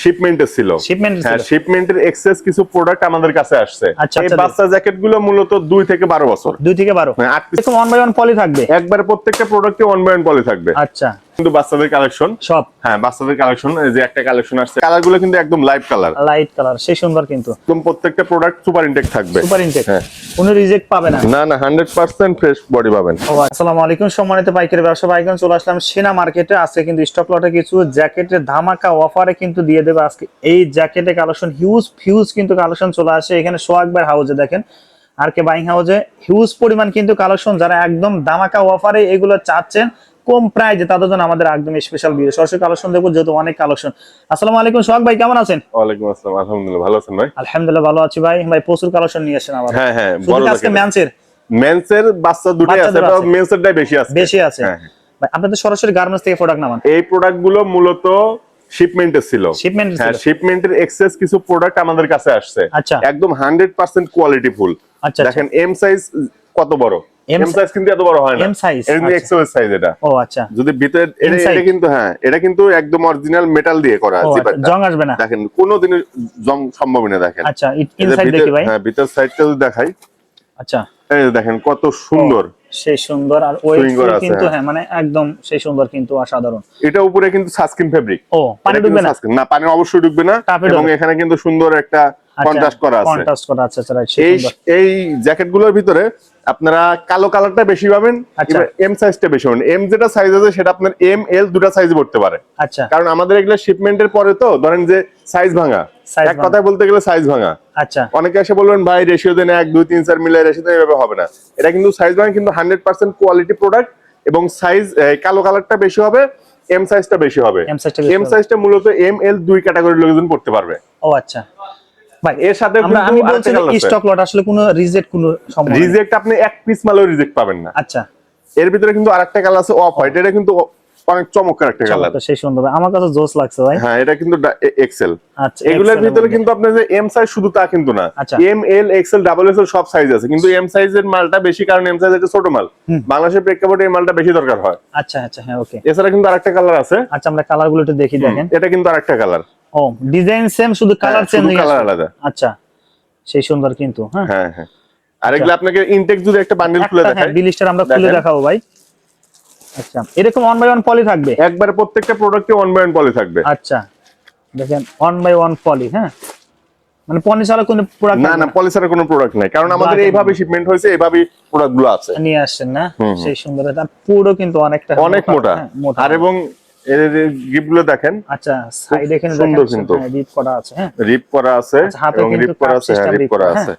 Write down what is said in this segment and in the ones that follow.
শিপমেন্টের ছিল। হ্যাঁ, শিপমেন্টের এক্সেস কিছু প্রোডাক্ট আমাদের কাছে আসছে। এই বাচ্চা জ্যাকেট গুলো মূলত 2 থেকে 12 বছর। 2 থেকে 12 এরকম 1 বাই 1 পলি থাকবে একবারে প্রত্যেকটা প্রোডাক্টে 1 বাই 1 পলি থাকবে। আচ্ছা, কিন্তু বাচ্চাদের কালেকশন সব। হ্যাঁ, বাচ্চাদের কালেকশন। এই যে একটা কালেকশন আসছে, কালার গুলো কিন্তু একদম লাইট কালার, লাইট কালার, সেই সুন্দর কিন্তু একদম প্রত্যেকটা প্রোডাক্ট সুপার ইনটেক থাকবে। সুপার ইনটেক, হ্যাঁ, কোনো রিজেক্ট পাবে না। না 100% ফ্রেশ বডি পাবেন। আসসালামু আলাইকুম সম্মানিত পাইকারি ব্যবসা ভাইগণ, চলে আসলাম সেনা মার্কেটে। আজকে কিন্তু স্টক লটে কিছু জ্যাকেটের ধামাকা অফারে কিন্তু দিয়ে দেবে আজকে এই জ্যাকেটের কালেকশন। হিউজ কিন্তু কালেকশন চলে আসে এখানে সোহাগ ভাই হাউজে। দেখেন আর কে বাইং হাউজে হিউজ পরিমাণ কিন্তু কালেকশন, যারা একদম ধামাকা অফারে এগুলো চাচ্ছেন কম প্রাইজে তাদের জন্য আমাদের একদম স্পেশাল ভিডিও। সরাসরি কালেকশন দেখবো যেহেতু অনেক কালেকশন। আসসালামু আলাইকুম সোহাগ ভাই, কেমন আছেন? ওয়ালাইকুম আসসালাম, আলহামদুলিল্লাহ, ভালো আছেন ভাই? আলহামদুলিল্লাহ ভালো আছি ভাই। ভাই প্রচুর কালেকশন নিয়ে আসেন আবার। হ্যাঁ, শুধু আজকে মেন্সের বাচ্চা দুটোই আছে, তবে মেন্সেরটাই বেশি আছে। ভাই আপনাদের সরাসরি গার্মেন্টস থেকে প্রোডাক্ট নামান। এই প্রোডাক্ট গুলো মূলত শিপমেন্টের ছিল। হ্যাঁ, শিপমেন্টের এক্সেস কিছু প্রোডাক্ট আমাদের কাছে আসছে। আচ্ছা, একদম 100% কোয়ালিটি ফুল। আচ্ছা, দেখেন এম সাইজ কত বড়। এম সাইজ কিন্তু এত বড় হয় না, এম সাইজ এটা কিন্তু এক্সেল সাইজ। এটা ও আচ্ছা, যদি ভিতরে এটা কিন্তু হ্যাঁ, এটা কিন্তু একদম অরিজিনাল মেটাল দিয়ে করা। জং আসবে না, দেখেন কোনো দিন জং সম্ভব না। দেখেন আচ্ছা ইনসাইড দেখি ভাই। হ্যাঁ, ভিতর সাইডটা যদি দেখাই, আচ্ছা এই দেখেন কত সুন্দর, সেই সুন্দর। আর ওই কিন্তু হ্যাঁ মানে একদম সেই সুন্দর কিন্তু অসাধারণ। এটা উপরে কিন্তু সাসকিন ফেব্রিক। ও পানি ঢুকবে না? না, পানি অবশ্যই ঢুকবে না। এবং এখানে কিন্তু সুন্দর একটা কন্ট্রাস্ট করা আছে। এই জ্যাকেট গুলোর ভিতরে আপনারা কালো কালারটা বেশি পাবেন, এম সাইজটা বেশি পাবেন। এম যেটা সাইজ আছে সেটা আপনার এম এল দুটো সাইজ পড়তে পারে। আচ্ছা, কারণ আমাদের এগুলো শিপমেন্টের পরে তো ধরেন যে সাইজ ভাঙা, এক কথায় বলতে গেলে সাইজ ভাঙা। আচ্ছা, অনেকে এসে বলবেন ভাই রেশিও দেন 1 2 3 4 মিলে রেশিও দেন, এভাবে হবে না। এটা কিন্তু সাইজ ভাঙা, কিন্তু 100% কোয়ালিটি প্রোডাক্ট। এবং সাইজ কালো কালারটা বেশি হবে, এম সাইজটা বেশি হবে। এম সাইজটা মূলত এম এল দুই ক্যাটাগরির লোকজন পড়তে পারবে। ও আচ্ছা ভাই, এর সাথে আমি বলছি স্টক লট আসলে কোনো রিজেক্ট রিজেক্ট আপনি এক পিস মালও রিজেক্ট পাবেন না। আচ্ছা, এর ভিতরে কিন্তু আরেকটা কালার আছে অফ হোয়াইট, এটা কিন্তু অনেক চমৎকার একটা কালার। সেই সুন্দর, আমার কাছে জোস লাগছে ভাই। হ্যাঁ, এটা কিন্তু এক্সেল। আচ্ছা, এগুলোর ভিতরে কিন্তু আপনার যে এম সাইজ শুধু তা কিন্তু না, M L XL double XL সব সাইজ আছে। কিন্তু এম সাইজের মালটা বেশি, কারণ এম সাইজ একটা ছোট মাল, বাংলাদেশের প্রেক্ষাপটে এই মালটা বেশি দরকার হয়। আচ্ছা আচ্ছা, হ্যাঁ ওকে। এছাড়া কিন্তু আরেকটা কালার আছে। আচ্ছা, আমরা কালারগুলো একটু দেখি। দেখেন এটা কিন্তু আরেকটা কালার। ও ডিজাইন সেম, শুধু কালার চেঞ্জ, কালার আলাদা। আচ্ছা, সেই সুন্দর কিন্তু। হ্যাঁ হ্যাঁ, আরেকগুলো আপনাকে ইনটেক যদি একটা বান্ডেল খুলে দেখাই, বিলিস্টার আমরা খুলে দেখাবো ভাই। আচ্ছা, এরকম 1 বাই 1 পলি থাকবে একবারে প্রত্যেকটা প্রোডাক্টে 1 বাই 1 পলি থাকবে। আচ্ছা, দেখেন 1 বাই 1 পলি। হ্যাঁ, মানে পলি ছাড়া কোনো প্রোডাক্ট না, পলি ছাড়া কোনো প্রোডাক্ট নাই, কারণ আমাদের এইভাবে শিপমেন্ট হয়েছে, এইভাবে প্রোডাক্টগুলো আছে নিয়ে আসছেন না। সেই সুন্দর, তার পুরো কিন্তু অনেক মোটা। আর এবং এর গিফটগুলো দেখেন। আচ্ছা, সাইড এখানে সুন্দর কিন্তু রিপ করা আছে। হ্যাঁ, রিপ করা আছে এবং রিপ করা আছে, রিপ করা আছে।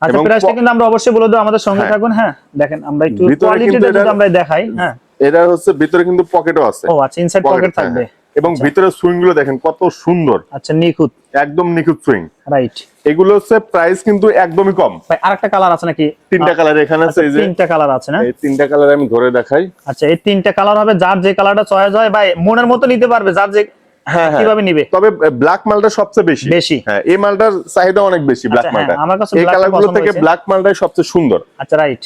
আচ্ছা, প্রাইসটা কিন্তু আমরা অবশ্যই বলে দেব, আমাদের সঙ্গে থাকুন। হ্যাঁ, দেখেন আমরা একটু কোয়ালিটিটা যদি আমরা দেখাই। হ্যাঁ, এটা হচ্ছে ভিতরে কিন্তু পকেটও আছে। ও আচ্ছা, ইনসাইড পকেট থাকবে। এবং ভিতরে সুইং গুলো দেখেন কত সুন্দর। আচ্ছা, নিখুঁত, একদম নিখুঁত সুইং। রাইট। এগুলো হচ্ছে প্রাইস কিন্তু একদমই কম। ভাই আরেকটা কালার আছে নাকি? 3টা কালার এখানে আছে। এই যে 3টা কালার আছে না? এই 3টা কালার আমি ধরে দেখাই। আচ্ছা, এই 3টা কালার হবে, যার যে কালারটা চয়েস হয় ভাই মনের মতো নিতে পারবে, যার যে কিভাবে নিবে। তবে ব্ল্যাক মালটা সবচেয়ে বেশি। হ্যাঁ, এই মালটার চাহিদা অনেক বেশি। ব্ল্যাক মালটা আমার কাছে এই কালারগুলো থেকে ব্ল্যাক মালটাই সবচেয়ে সুন্দর। আচ্ছা, রাইট।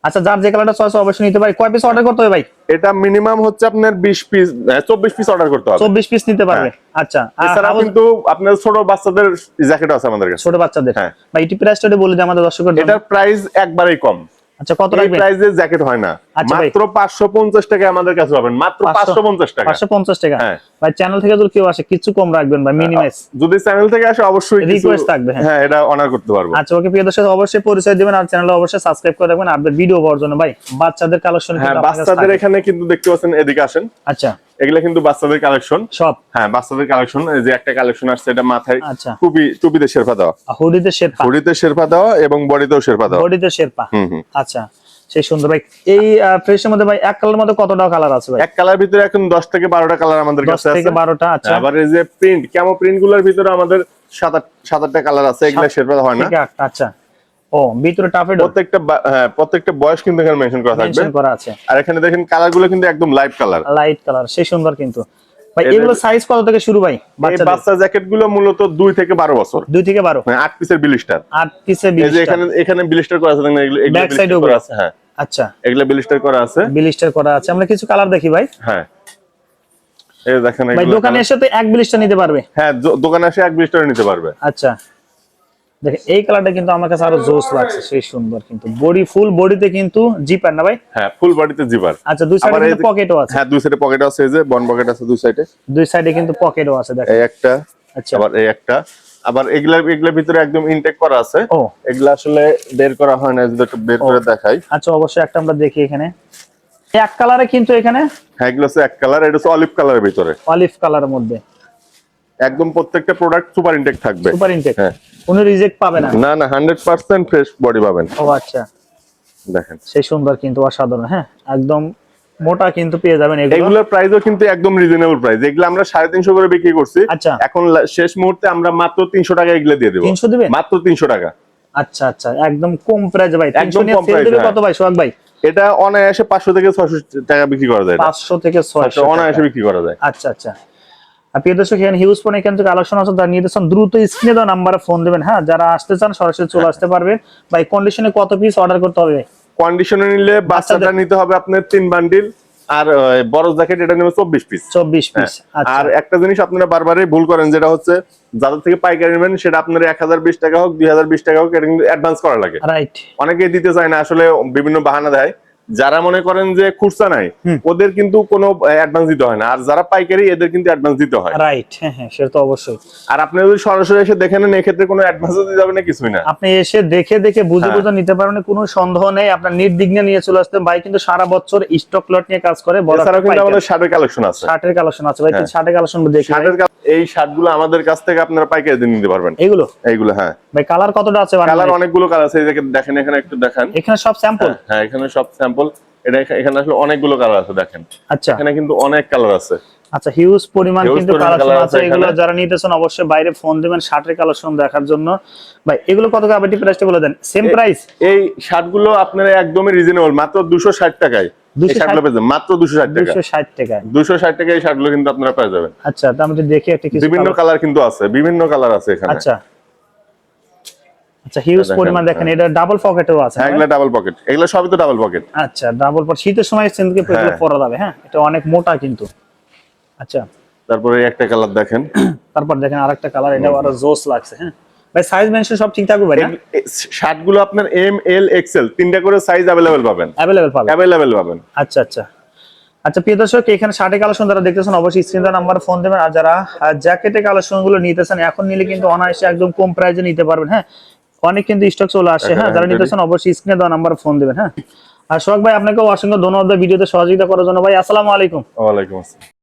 আচ্ছা, যার যে কালারটা চয়েস অবশ্যই নিতে পারে। কয় পিস অর্ডার করতে হবে ভাই? এটা মিনিমাম হচ্ছে আপনার 20 পিস 24 পিস অর্ডার করতে হবে। 24 পিস নিতে পারবে। আচ্ছা, এছাড়া কিন্তু আপনার ছোট বাচ্চাদের জ্যাকেট আছে আমাদের কাছে। ছোট বাচ্চাদের। হ্যাঁ ভাই, এটি প্রাইসটা বলে দিই আমাদের দর্শকদের। এটার প্রাইস একবারেই কম। আচ্ছা, কত লাগবে? এই প্রাইসে জ্যাকেট হয় না, মাত্র 550 টাকা আমাদের কাছে পাবেন। মাত্র 550 টাকা। 550 টাকা। ভাই চ্যানেল থেকে যদি কেউ আসে কিছু কম রাখবেন ভাই, মিনিমাইজ। যদি চ্যানেল থেকে আসে অবশ্যই রিকোয়েস্ট থাকবে। হ্যাঁ, এটা অনার করতে পারবো। আচ্ছা, ওকে প্রিয় দর্শক, অবশ্যই পরিচয় দিবেন আর চ্যানেলে অবশ্যই সাবস্ক্রাইব করে রাখবেন আপডেট ভিডিও পাওয়ার জন্য। ভাই বাচ্চাদের কালেকশন কিন্তু আপনাদের কাছে বাচ্চাদের এখানে কিন্তু দেখতে পাচ্ছেন, এদিকে আসেন। আচ্ছা, এগুলা কিন্তু বাচ্চাদের কালেকশন সব। হ্যাঁ, বাচ্চাদের কালেকশন। এই যে একটা কালেকশন আসছে, এটা মাথায় টুপিতে শেরপা দেওয়া, হুডিতে শেরপা দেওয়া এবং বডিতেও শেরপা দেওয়া। বডিতে শেরপা। আচ্ছা, সেই সুন্দর ভাই। এই ফ্রেশের মধ্যে ভাই এক কালার মধ্যে কতটা কালার আছে ভাই? এক কালার ভিতরে এখন 10 থেকে 12টা কালার আমাদের কাছে আছে। 10 থেকে 12টা। আচ্ছা, আবার এই যে প্রিন্ট ক্যামো প্রিন্ট গুলোর ভিতরে আমাদের 7-8টা কালার আছে। এগুলা শেরপা হয় না। আচ্ছা, ও ভিতরে টাফেড প্রত্যেকটা বয়স কিন্তু এখানে মেনশন করা থাকবে। আর এখানে দেখেন কালার গুলো কিন্তু একদম লাইট কালার, সেই সুন্দর কিন্তু। ভাই এগুলো সাইজ কত থেকে শুরু ভাই? বাচ্চা জ্যাকেট গুলো মূলত 2 থেকে 12 বছর। 2 থেকে 12, 8 পিসের বিলিস্টার। 8 পিসের বিলিস্টার। এই যে এখানে বিলিস্টার করা আছে, দেখেন এগুলো ব্যাক সাইডেও করা আছে। হ্যাঁ, আচ্ছা, এগুলো বিলিস্টার করা আছে। আমরা কিছু কালার দেখি ভাই। হ্যাঁ, এই দেখেন ভাই দোকানে এসে তো এক ব্লিস্টার নিতে পারবে। হ্যাঁ দোকানে এসে এক ব্লিস্টার নিতে পারবে। আচ্ছা দেখেন এই কালারটা কিন্তু আমার কাছে আরো জোস লাগছে, সেই সুন্দর কিন্তু বডি ফুল বডিতে কিন্তু জিপার না ভাই? হ্যাঁ ফুল বডিতে জিপার। আচ্ছা দুই সাইডে কিন্তু পকেটও আছে। হ্যাঁ দুই সাইডে পকেট আছে, এই যে বন পকেট আছে দুই সাইডে। দুই সাইডে কিন্তু পকেটও আছে দেখেন। এই একটা, আচ্ছা আবার এই একটা, আবার এগুলার ভিতরে একদম ইনটেক করা আছে। ও এগুলা আসলে বের করা হয় না, যদি একটু বের করে দেখাই। আচ্ছা অবশ্যই একটা আমরা দেখি এখানে এক কালারে কিন্তু এখানে। হ্যাঁ এগুলো হচ্ছে এক কালার, এটা হচ্ছে অলিভ কালারের ভিতরে, অলিভ কালারের মধ্যে একদম প্রত্যেকটা প্রোডাক্ট সুপার ইনটেক থাকবে। সুপার ইনটেক, হ্যাঁ কোনো রিজেক্ট পাবে না? না না 100% ফ্রেশ বডি পাবেন। ও আচ্ছা দেখেন সেই সুন্দর কিন্তু অসাধারণ। হ্যাঁ একদম মোটা কিন্তু পেয়ে যাবেন এগুলো। এগুলোর প্রাইসও কিন্তু একদম রিজনেবল প্রাইস। এগুলো আমরা 350 করে বিক্রি করছি। আচ্ছা এখন শেষ মুহূর্তে আমরা মাত্র 300 টাকা এগুলো দিয়ে দেব। 300 দিবেন? মাত্র 300 টাকা। আচ্ছা আচ্ছা একদম কম প্রাইস ভাই। 300 একদম নিয়ে কম সেল price, দিবে হ্যাঁ। কত ভাই সোহাগ ভাই? এটা অনায়াসে 500 থেকে 600 টাকা বিক্রি করা যায়। 500 থেকে 600 অনায়াসে বিক্রি করা যায়। আচ্ছা আচ্ছা প্রিয় দর্শক এখানে হিউজ ফোন এখান থেকে কালেকশন আছে, যারা নিতে চান দ্রুত স্ক্রিনে দেওয়া নাম্বারে ফোন দিবেন। হ্যাঁ যারা আসতে চান সরাসরি চলে আসতে পারবেন। ভাই কন্ডিশনে কত পিস অর্ডার করতে হবে? কন্ডিশনে নিলে বাচ্চাটা নিতে হবে আপনার 3 বান্ডিল, আর বড় জ্যাকেট এটা নেবে 24 পিস। 24 পিস। আচ্ছা আর একটা জিনিস আপনারা বারবারই ভুল করেন, যেটা হচ্ছে যাদের থেকে পাইকারি নেবেন সেটা আপনার 1020 টাকা হোক 2020 টাকা হোক, এটা কিন্তু অ্যাডভান্স করা লাগে। রাইট। অনেকেই দিতে চায় না, আসলে বিভিন্ন বাহানা দেয়। যারা মনে করেন যে খুচরা নাই ওদের কিন্তু কোনো অ্যাডভান্স দিতে হয় না, আর যারা পাইকারি এদের কিন্তু অ্যাডভান্স দিতে হয়। রাইট হ্যাঁ হ্যাঁ সেটা তো অবশ্যই। আর আপনি যদি সরাসরি এসে দেখে নেন এক্ষেত্রে কোনো অ্যাডভান্সও দিতে হবে না, কিছুই না। আপনি এসে দেখে দেখে বুঝে বুঝে নিতে পারবেন, কোনো সন্দেহ নেই। আপনার নির্বিঘ্নে নিয়ে চলে আসতে ভাই কিন্তু সারা বছর স্টক লট নিয়ে কাজ করে। বড় এছাড়াও কিন্তু আমাদের শার্টের কালেকশন আছে। শার্টের কালেকশন আছে ভাই, কিন্তু শার্টের কালেকশন দেখি। এই শার্টগুলো আমাদের কাছ থেকে আপনারা পাইকারি দিয়ে নিতে পারবেন। এইগুলো হ্যাঁ ভাই কালার কতটা আছে? কালার অনেকগুলো কালার আছে, এই দেখেন এখানে একটু দেখেন। এখানে সব স্যাম্পল? হ্যাঁ এখানে সব স্যাম্পল। এখানে আসলে অনেকগুলো কালার আছে দেখেন। আচ্ছা এখানে কিন্তু অনেক কালার আছে। আচ্ছা হিউজ পরিমাণ কিন্তু কালেকশন আছে। এগুলো যারা নিতেছেন অবশ্যই বাইরে ফোন দিবেন শার্টের কালেকশন দেখার জন্য। ভাই এগুলো কত টাকা আইটি প্রাইসটা বলে দেন। Same price? এই শার্টগুলো আপনারা একদমই রিজনেবল, মাত্র 260 টাকায়। এই শার্টগুলো পেয়ে যাবেন মাত্র 260 টাকা। 260 টাকা। 260 টাকায় এই শার্টগুলো কিন্তু আপনারা পেয়ে যাবেন। আচ্ছা তো আমি যদি দেখি একটা কিছু বিভিন্ন কালার কিন্তু আছে, বিভিন্ন কালার আছে এখানে। আচ্ছা আচ্ছা হিউজ পরিমাণ দেখেন। এটা ডাবল পকেটও আছে? হ্যাঁ এগুলা ডাবল পকেট, এগুলা সবই তো ডাবল পকেট। আচ্ছা ডাবল পকেট শীতের সময় সেন্ডকে এগুলো পরা যাবে। হ্যাঁ এটা অনেক মোটা কিন্তু। আচ্ছা তারপরে একটা কালার দেখেন। তারপর দেখেন আরেকটা কালার, এটা আরো জোস লাগছে। হ্যাঁ ভাই সাইজ মেনশন সব ঠিক থাকবে ভাই? শার্টগুলো আপনার এম এল এক্সেল তিনটা করে সাইজ अवेलेबल পাবেন। अवेलेबल পাবেন। আচ্ছা আচ্ছা আচ্ছা প্রিয় দর্শক এখানে শার্টের কালেকশন যারা দেখতেছেন অবশ্যই স্ক্রিনে নাম্বার ফোন দেবেন। আর যারা জ্যাকেটের কালেকশন গুলো নিতেছেন এখন নিলে কিন্তু অনায়াসে একদম কম প্রাইসে নিতে পারবেন। হ্যাঁ অনেক কিন্তু স্টক চলে আসে। হ্যাঁ যারা নিতেছেন অবশ্যই স্ক্রিনে দেওয়া নাম্বার ফোন দিবেন। হ্যাঁ আর সোহাগ ভাই আপনাকে অসংখ্য ধন্যবাদ ভিডিওতে সহযোগিতা করার জন্য। ভাই আসসালামু আলাইকুম। ওয়া আলাইকুম আসসালাম।